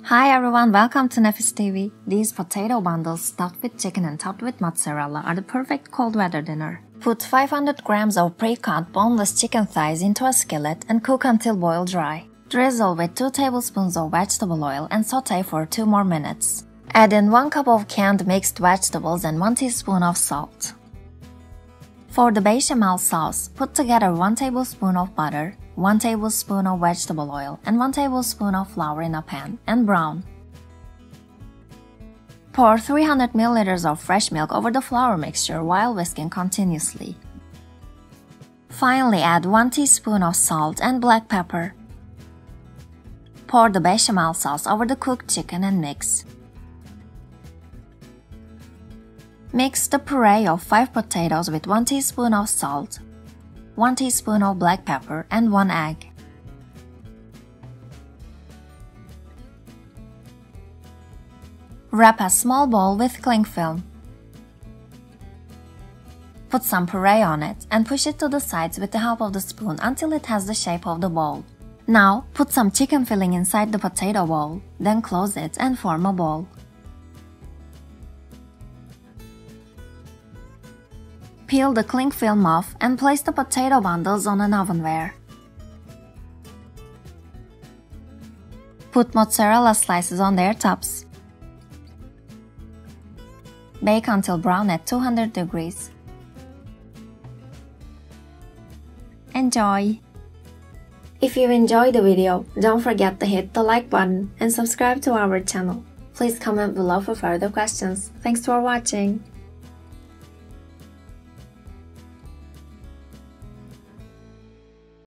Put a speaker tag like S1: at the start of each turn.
S1: Hi everyone, welcome to Nefis TV. These potato bundles stuffed with chicken and topped with mozzarella are the perfect cold weather dinner. Put 500 grams of pre-cut boneless chicken thighs into a skillet and cook until boil dry. Drizzle with 2 tablespoons of vegetable oil and saute for 2 more minutes. Add in 1 cup of canned mixed vegetables and 1 teaspoon of salt. For the bechamel sauce, put together 1 tablespoon of butter, 1 tablespoon of vegetable oil, and 1 tablespoon of flour in a pan and brown. Pour 300 ml of fresh milk over the flour mixture while whisking continuously. Finally, add 1 teaspoon of salt and black pepper. Pour the bechamel sauce over the cooked chicken and mix. Mix the puree of 5 potatoes with 1 teaspoon of salt, 1 teaspoon of black pepper, and 1 egg. Wrap a small bowl with cling film. Put some puree on it and push it to the sides with the help of the spoon until it has the shape of the bowl. Now, put some chicken filling inside the potato bowl, then close it and form a ball. Peel the cling film off and place the potato bundles on an ovenware. Put mozzarella slices on their tops. Bake until brown at 200 degrees. Enjoy! If you enjoyed the video, don't forget to hit the like button and subscribe to our channel. Please comment below for further questions. Thanks for watching!